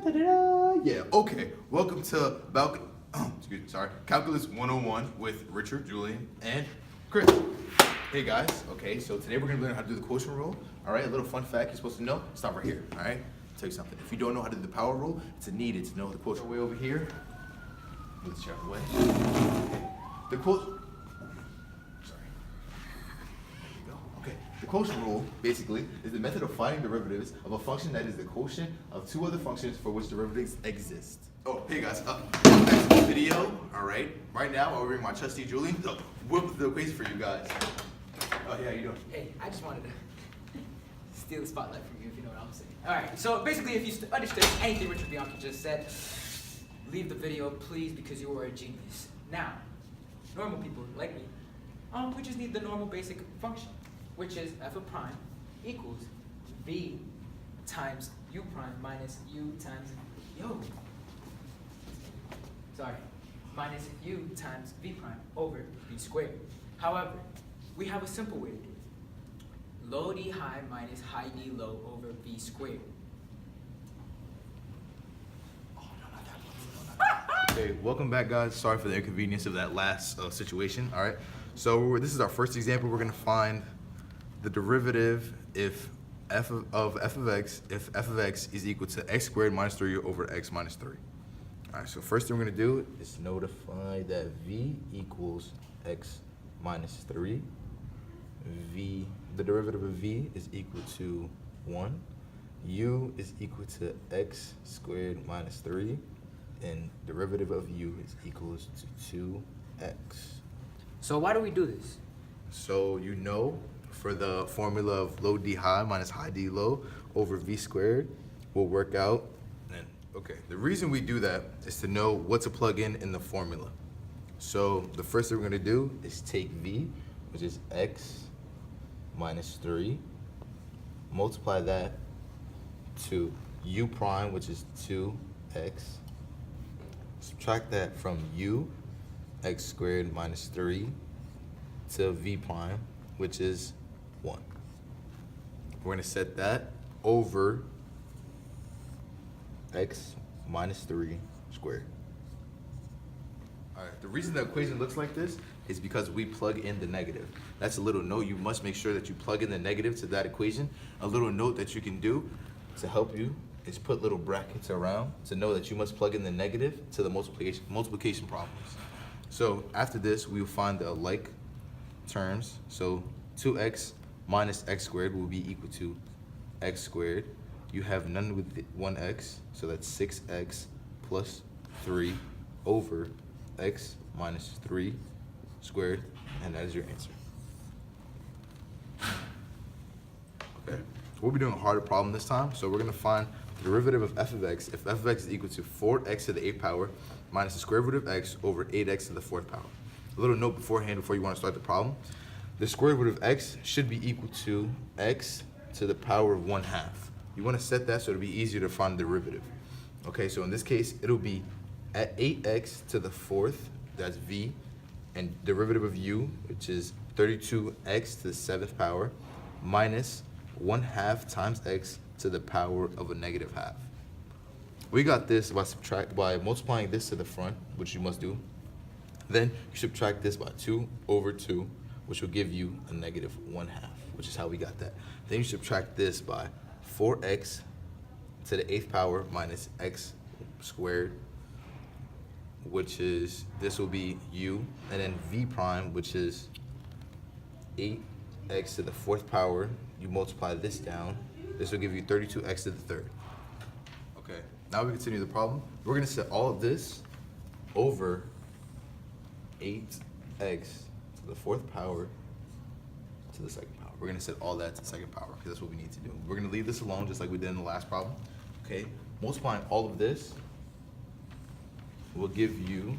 Yeah, okay. Welcome to Calculus 101 with Richard, Julian, and Chris. Hey guys, okay, so today we're gonna learn how to do the quotient rule. All right, a little fun fact you're supposed to know, stop right here, all right? I'll tell you something. If you don't know how to do the power rule, it's needed to know the quotient way over here. Move this chair out of the way. Okay. The quotient The quotient rule, basically, is the method of finding derivatives of a function that is the quotient of two other functions for which derivatives exist. Oh, hey guys, welcome back to the video, alright? Right now, I'll bring my trusty Julian to whip the equation for you guys. Oh, yeah, how you doing? Hey, I just wanted to steal the spotlight from you, if you know what I'm saying. Alright, so basically, if you understood anything Richard Bianchi just said, leave the video, please, because you are a genius. Now, normal people like me, we just need the normal basic function, which is f of prime equals v times u prime minus u times minus u times v prime over v squared. However, we have a simple way to do it. Low d high minus high d low over v squared. Okay, welcome back guys. Sorry for the inconvenience of that last situation, alright? So this is our first example. We're gonna find the derivative if f of x is equal to x squared minus 3 over x minus 3. All right, so first thing we're going to do is notify that v equals x minus 3. The derivative of v is equal to 1. U is equal to x squared minus 3. And derivative of u is equals to 2x. So why do we do this? So you know, for the formula of low d high minus high d low over v squared will work out. And okay, the reason we do that is to know what to plug in the formula. So the first thing we're going to do is take v, which is x minus 3, multiply that to u prime, which is 2x, subtract that from u, x squared minus 3, to v prime, which is 1. We're going to set that over x minus 3 squared. All right, the reason the equation looks like this is because we plug in the negative. That's a little note. You must make sure that you plug in the negative to that equation. A little note that you can do to help you is put little brackets around to know that you must plug in the negative to the multiplication problems. So after this, we will find the like terms. So 2x minus x squared will be equal to x squared. You have none with 1x, so that's 6x plus 3 over x minus 3 squared, and that is your answer. Okay, we'll be doing a harder problem this time, so we're going to find the derivative of f of x if f of x is equal to 4x to the 8th power minus the square root of x over 8x to the 4th power. A little note beforehand before you want to start the problem. The square root of x should be equal to x to the power of 1/2. You want to set that so it'll be easier to find the derivative. Okay, so in this case, it'll be at 8x to the 4th, that's v, and derivative of u, which is 32x to the 7th power, minus 1/2 times x to the power of a negative half. We got this by multiplying this to the front, which you must do. Then you subtract this by 2 over 2, which will give you a negative 1/2, which is how we got that. Then you subtract this by 4x to the 8th power minus x squared, which is, this will be u, and then v prime, which is 8x to the 4th power. You multiply this down, this will give you 32x to the 3rd. Okay, now we continue the problem. We're going to set all of this over 8x to the 4th power to the 2nd power. We're going to set all that to the 2nd power because that's what we need to do. We're going to leave this alone just like we did in the last problem. Okay, multiplying all of this will give you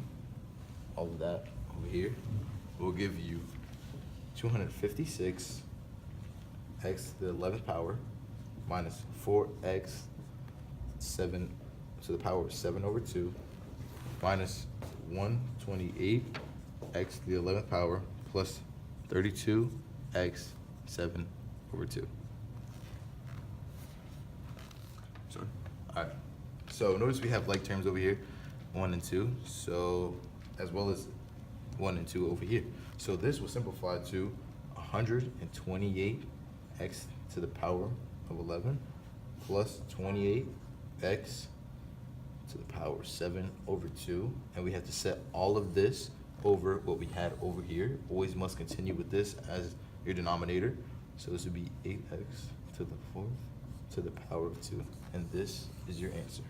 all of that over here. Will give you 256 x to the 11th power minus 4x 7 to the power of 7 over 2 minus 128 x to the 11th power plus 32 x 7 over 2. Sorry. All right. So notice we have like terms over here, 1 and 2, so as well as 1 and 2 over here. So this will simplify to 128x to the power of 11 plus 28x to the power of 7 over 2. And we have to set all of this over what we had over here. Always must continue with this as your denominator. So this would be 8x to the 4th to the power of 2. And this is your answer.